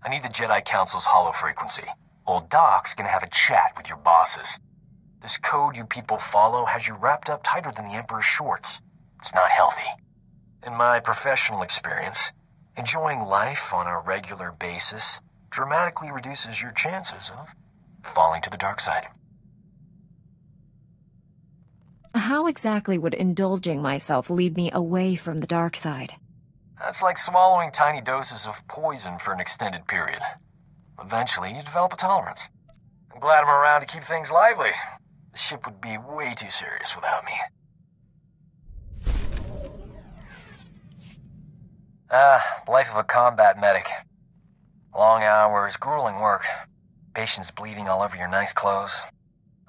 I need the Jedi Council's holo frequency. Old Doc's gonna have a chat with your bosses. This code you people follow has you wrapped up tighter than the Emperor's shorts. It's not healthy. In my professional experience, enjoying life on a regular basis dramatically reduces your chances of falling to the dark side. How exactly would indulging myself lead me away from the dark side? That's like swallowing tiny doses of poison for an extended period. Eventually, you develop a tolerance. I'm glad I'm around to keep things lively. The ship would be way too serious without me. Life of a combat medic. Long hours, grueling work. Patients bleeding all over your nice clothes.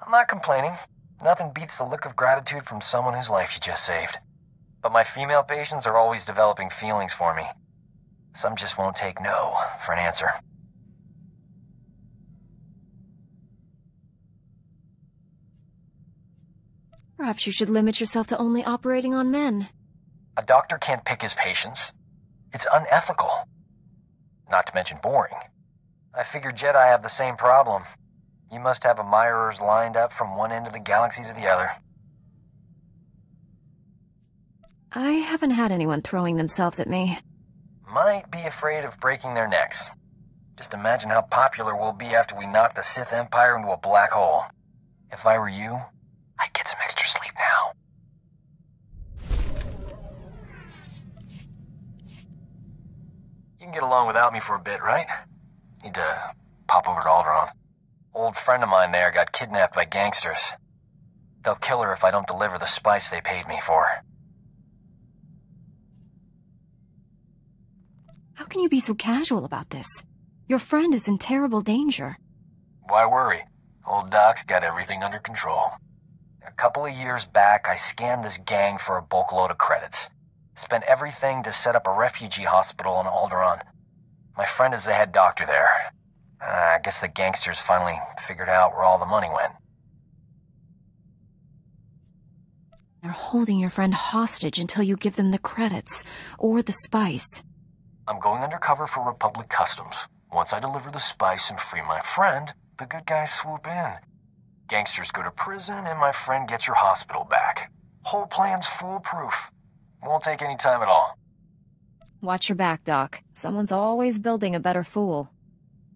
I'm not complaining. Nothing beats the look of gratitude from someone whose life you just saved. But my female patients are always developing feelings for me. Some just won't take no for an answer. Perhaps you should limit yourself to only operating on men. A doctor can't pick his patients. It's unethical. Not to mention boring. I figure Jedi have the same problem. You must have admirers lined up from one end of the galaxy to the other. I haven't had anyone throwing themselves at me. Might be afraid of breaking their necks. Just imagine how popular we'll be after we knock the Sith Empire into a black hole. If I were you, I'd get some extra sleep now. You can get along without me for a bit, right? Need to pop over to Alderaan. Old friend of mine there got kidnapped by gangsters. They'll kill her if I don't deliver the spice they paid me for. How can you be so casual about this? Your friend is in terrible danger. Why worry? Old Doc's got everything under control. A couple of years back, I scammed this gang for a bulk load of credits. Spent everything to set up a refugee hospital on Alderaan. My friend is the head doctor there. I guess the gangsters finally figured out where all the money went. They're holding your friend hostage until you give them the credits, or the spice. I'm going undercover for Republic Customs. Once I deliver the spice and free my friend, the good guys swoop in. Gangsters go to prison, and my friend gets her hospital back. Whole plan's foolproof. Won't take any time at all. Watch your back, Doc. Someone's always building a better fool.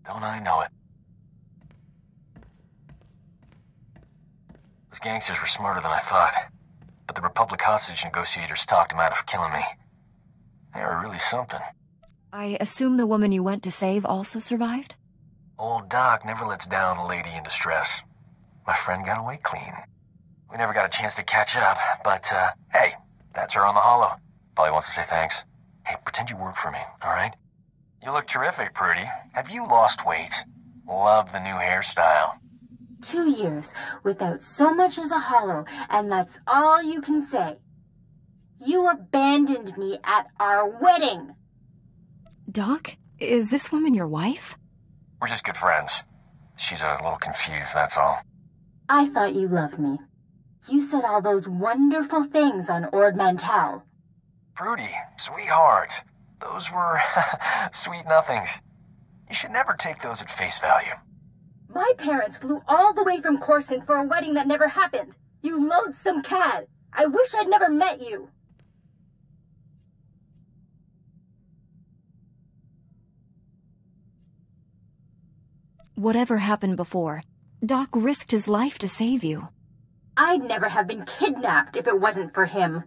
Don't I know it? Those gangsters were smarter than I thought. But the Republic hostage negotiators talked them out of killing me. They were really something. I assume the woman you went to save also survived? Old Doc never lets down a lady in distress. My friend got away clean. We never got a chance to catch up, but, hey, that's her on the holo. Probably wants to say thanks. Hey, pretend you work for me, alright? You look terrific, Prudy. Have you lost weight? Love the new hairstyle. 2 years without so much as a holo, and that's all you can say. You abandoned me at our wedding. Doc, is this woman your wife? We're just good friends. She's a little confused, that's all. I thought you loved me. You said all those wonderful things on Ord Mantell. Prudy, sweetheart. Those were sweet nothings. You should never take those at face value. My parents flew all the way from Coruscant for a wedding that never happened. You loathsome cad. I wish I'd never met you. Whatever happened before, Doc risked his life to save you. I'd never have been kidnapped if it wasn't for him.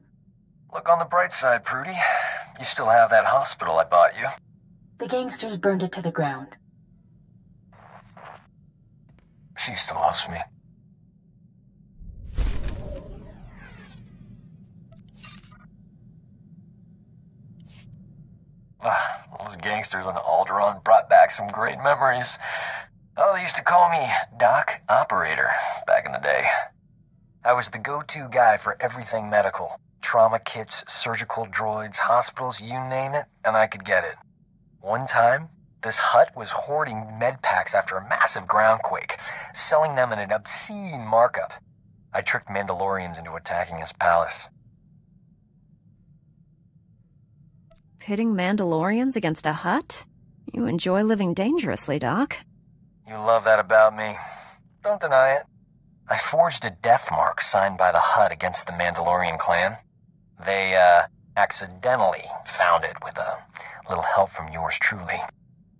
Look on the bright side, Prudy. You still have that hospital I bought you. The gangsters burned it to the ground. She still loves me. Those gangsters on Alderaan brought back some great memories. Oh, they used to call me Doc Operator back in the day. I was the go-to guy for everything medical. Trauma kits, surgical droids, hospitals, you name it, and I could get it. One time, this hut was hoarding med packs after a massive groundquake, selling them at an obscene markup. I tricked Mandalorians into attacking his palace. Pitting Mandalorians against a hut? You enjoy living dangerously, Doc. You love that about me. Don't deny it. I forged a death mark signed by the Hutt against the Mandalorian clan. They, accidentally found it with a little help from yours truly.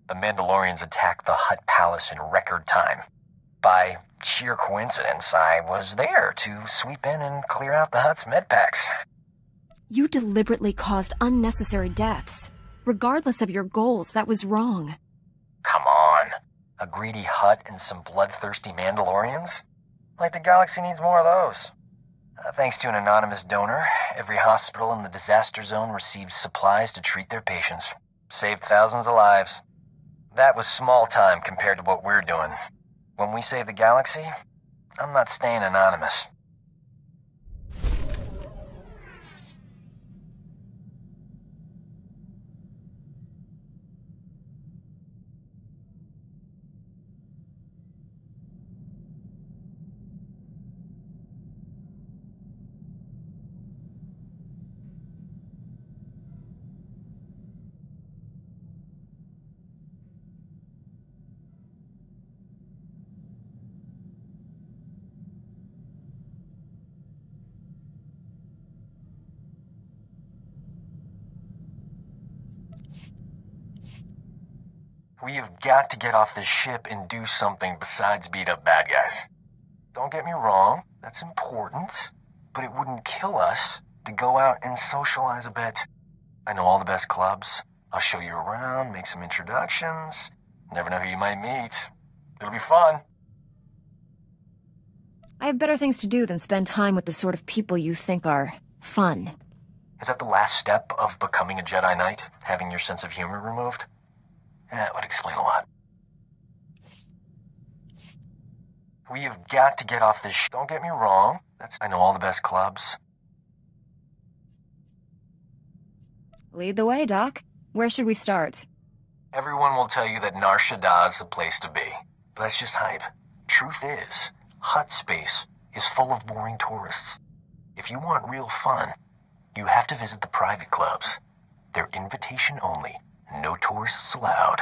The Mandalorians attacked the Hutt palace in record time. By sheer coincidence, I was there to sweep in and clear out the Hutt's medpacks. You deliberately caused unnecessary deaths. Regardless of your goals, that was wrong. Come on. A greedy Hutt and some bloodthirsty Mandalorians? Like the galaxy needs more of those. Thanks to an anonymous donor, every hospital in the disaster zone received supplies to treat their patients. Saved thousands of lives. That was small time compared to what we're doing. When we save the galaxy, I'm not staying anonymous. We have got to get off this ship and do something besides beat up bad guys. Don't get me wrong, that's important, but it wouldn't kill us to go out and socialize a bit. I know all the best clubs. I'll show you around, make some introductions. Never know who you might meet. It'll be fun. I have better things to do than spend time with the sort of people you think are fun. Is that the last step of becoming a Jedi Knight? Having your sense of humor removed? That would explain a lot. We have got to get off this Don't get me wrong. I know all the best clubs. Lead the way, Doc. Where should we start? Everyone will tell you that Nar Shaddaa is the place to be. But that's just hype. Truth is, Hutt space is full of boring tourists. If you want real fun, you have to visit the private clubs. They're invitation only. No tourists allowed.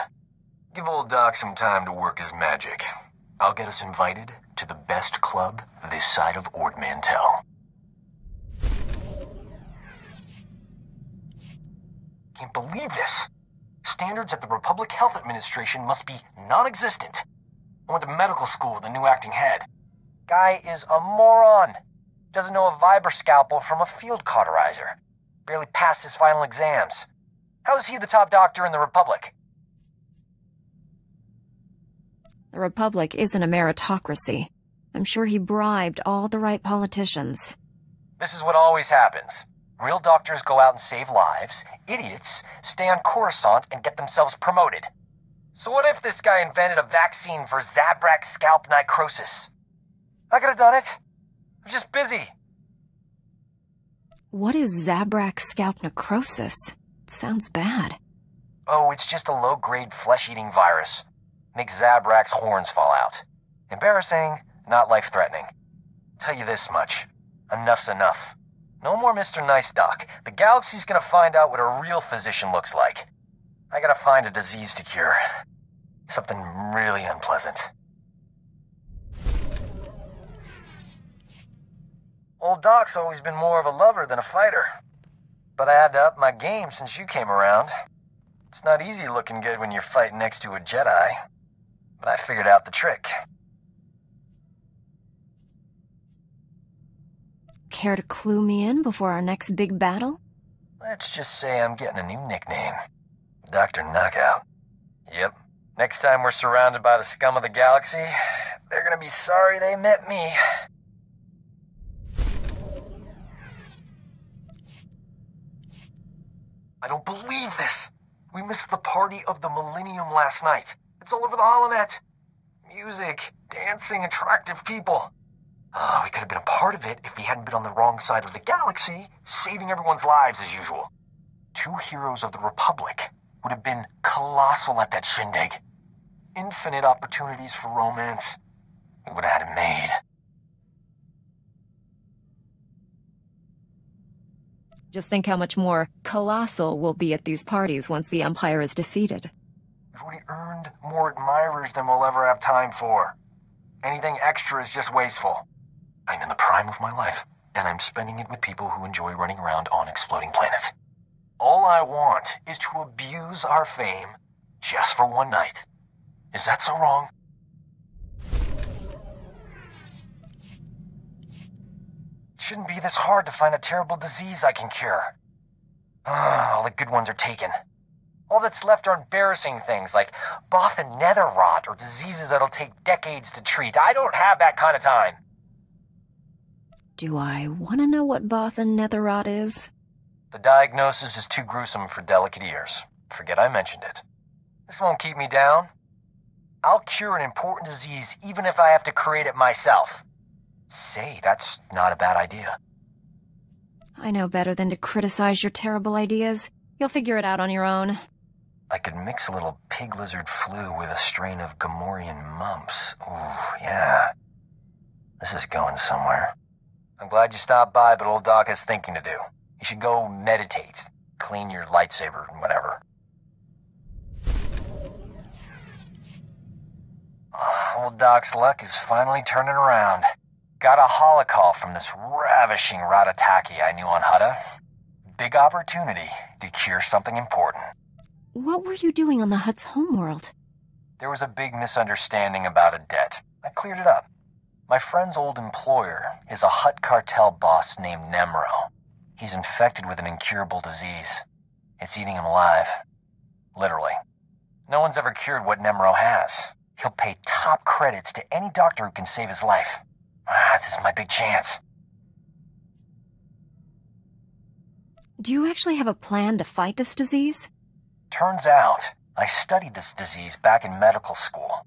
Give old Doc some time to work his magic. I'll get us invited to the best club this side of Ord Mantell. Can't believe this. Standards at the Republic Health Administration must be non-existent. I went to medical school with a new acting head. Guy is a moron. Doesn't know a vibra scalpel from a field cauterizer. Barely passed his final exams. How is he the top doctor in the Republic? The Republic isn't a meritocracy. I'm sure he bribed all the right politicians. This is what always happens. Real doctors go out and save lives. Idiots stay on Coruscant and get themselves promoted. So what if this guy invented a vaccine for Zabrak scalp necrosis? I could have done it. I'm just busy. What is Zabrak scalp necrosis? It sounds bad. Oh, it's just a low-grade flesh-eating virus. Makes Zabrak's horns fall out. Embarrassing, not life-threatening. Tell you this much. Enough's enough. No more Mr. Nice Doc. The galaxy's gonna find out what a real physician looks like. I gotta find a disease to cure. Something really unpleasant. Old Doc's always been more of a lover than a fighter. But I had to up my game since you came around. It's not easy looking good when you're fighting next to a Jedi. But I figured out the trick. Care to clue me in before our next big battle? Let's just say I'm getting a new nickname. Dr. Knockout. Yep. Next time we're surrounded by the scum of the galaxy, they're gonna be sorry they met me. I don't believe this. We missed the party of the Millennium last night. It's all over the holonet. Music, dancing, attractive people. Oh, we could have been a part of it if we hadn't been on the wrong side of the galaxy, saving everyone's lives as usual. Two heroes of the Republic would have been colossal at that shindig. Infinite opportunities for romance. We would have had it made. Just think how much more colossal we'll be at these parties once the Empire is defeated. If already earned more admirers than we'll ever have time for. Anything extra is just wasteful. I'm in the prime of my life, and I'm spending it with people who enjoy running around on exploding planets. All I want is to abuse our fame just for one night. Is that so wrong? It shouldn't be this hard to find a terrible disease I can cure. All the good ones are taken. All that's left are embarrassing things like Both and nether rot or diseases that'll take decades to treat. I don't have that kind of time. Do I want to know what Both and nether rot is? The diagnosis is too gruesome for delicate ears. Forget I mentioned it. This won't keep me down. I'll cure an important disease even if I have to create it myself. Say, that's not a bad idea. I know better than to criticize your terrible ideas. You'll figure it out on your own. I could mix a little pig lizard flu with a strain of Gamorrean mumps. Ooh, yeah. This is going somewhere. I'm glad you stopped by, but old Doc has thinking to do. You should go meditate, clean your lightsaber, and whatever. Old Doc's luck is finally turning around. Got a holocall from this ravishing Ratataki I knew on Hutta. Big opportunity to cure something important. What were you doing on the Hutt's homeworld? There was a big misunderstanding about a debt. I cleared it up. My friend's old employer is a Hutt cartel boss named Nemro. He's infected with an incurable disease. It's eating him alive. Literally. No one's ever cured what Nemro has. He'll pay top credits to any doctor who can save his life. This is my big chance. Do you actually have a plan to fight this disease? Turns out, I studied this disease back in medical school.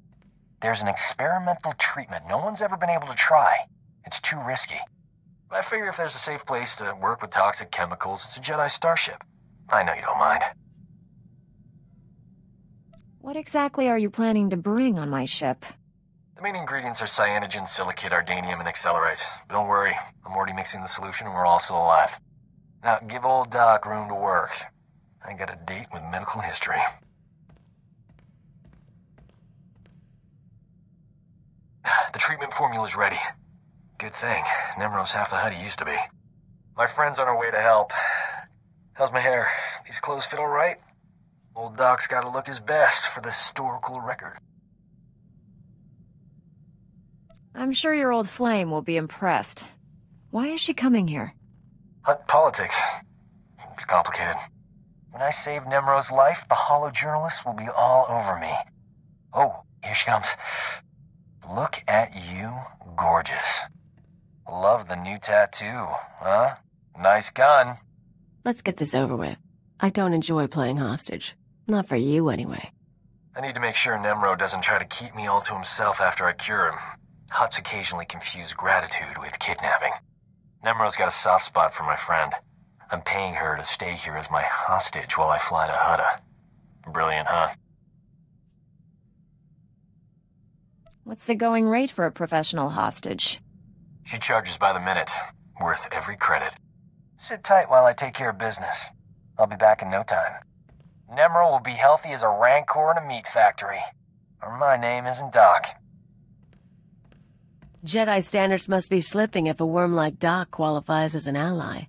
There's an experimental treatment no one's ever been able to try. It's too risky. I figure if there's a safe place to work with toxic chemicals, it's a Jedi starship. I know you don't mind. What exactly are you planning to bring on my ship? The main ingredients are cyanogen, silicate, ardanium, and accelerate. But don't worry, I'm already mixing the solution and we're all still alive. Now, give old Doc room to work. I got a date with medical history. The treatment formula's ready. Good thing. Nemro's half the Hutt he used to be. My friend's on her way to help. How's my hair? These clothes fit all right? Old Doc's gotta look his best for the historical record. I'm sure your old flame will be impressed. Why is she coming here? Hutt politics. It's complicated. When I save Nemro's life, the hollow journalists will be all over me. Oh, here she comes. Look at you, gorgeous. Love the new tattoo, huh? Nice gun. Let's get this over with. I don't enjoy playing hostage. Not for you, anyway. I need to make sure Nemro doesn't try to keep me all to himself after I cure him. Hutts occasionally confuse gratitude with kidnapping. Nemro's got a soft spot for my friend. I'm paying her to stay here as my hostage while I fly to Hutta. Brilliant, huh? What's the going rate for a professional hostage? She charges by the minute. Worth every credit. Sit tight while I take care of business. I'll be back in no time. Nemro will be healthy as a rancor in a meat factory. Or my name isn't Doc. Jedi standards must be slipping if a worm like Doc qualifies as an ally.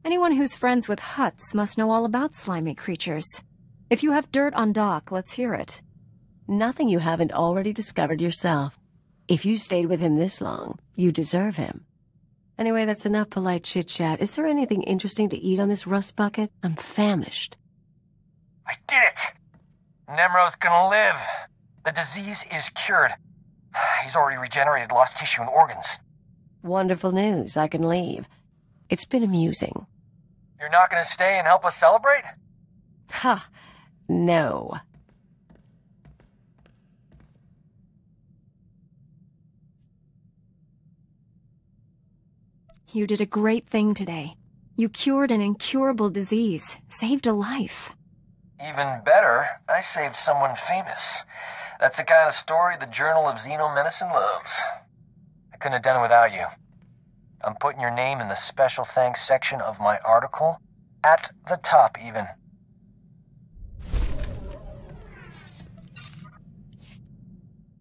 Anyone who's friends with Hutts must know all about slimy creatures. If you have dirt on Doc, let's hear it. Nothing you haven't already discovered yourself. If you stayed with him this long, you deserve him. Anyway, that's enough polite chit-chat. Is there anything interesting to eat on this rust bucket? I'm famished. I did it! Nemro's gonna live. The disease is cured. He's already regenerated lost tissue and organs. Wonderful news. I can leave. It's been amusing. You're not gonna stay and help us celebrate? Ha! No. You did a great thing today. You cured an incurable disease, saved a life. Even better, I saved someone famous. That's the kind of story the Journal of Xenomedicine loves. I couldn't have done it without you. I'm putting your name in the special thanks section of my article. At the top, even.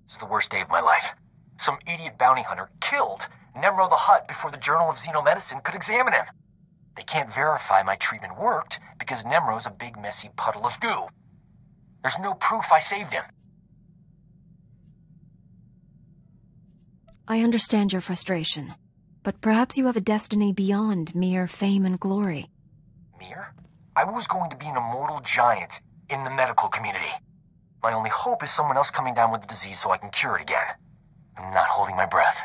It's the worst day of my life. Some idiot bounty hunter killed Nemro the Hutt before the Journal of Xenomedicine could examine him. They can't verify my treatment worked because Nemro's a big messy puddle of goo. There's no proof I saved him. I understand your frustration, but perhaps you have a destiny beyond mere fame and glory. Mere? I was going to be an immortal giant in the medical community. My only hope is someone else coming down with the disease so I can cure it again. I'm not holding my breath.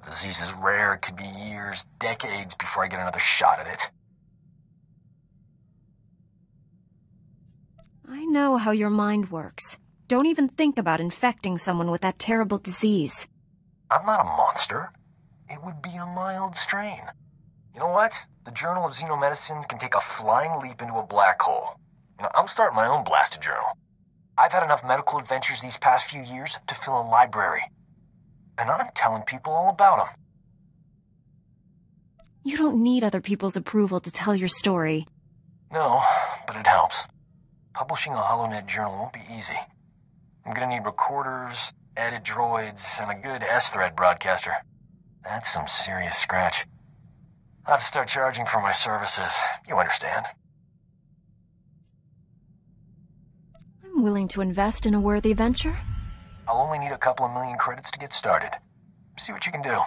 The disease is rare. It could be years, decades before I get another shot at it. I know how your mind works. Don't even think about infecting someone with that terrible disease. I'm not a monster. It would be a mild strain. You know what? The Journal of Xenomedicine can take a flying leap into a black hole. I'm starting my own blasted journal. I've had enough medical adventures these past few years to fill a library. And I'm telling people all about them. You don't need other people's approval to tell your story. No, but it helps. Publishing a HoloNet journal won't be easy. I'm gonna need recorders, edit droids, and a good S-thread broadcaster. That's some serious scratch. I'll have to start charging for my services. You understand. I'm willing to invest in a worthy venture. I'll only need a couple of million credits to get started. See what you can do.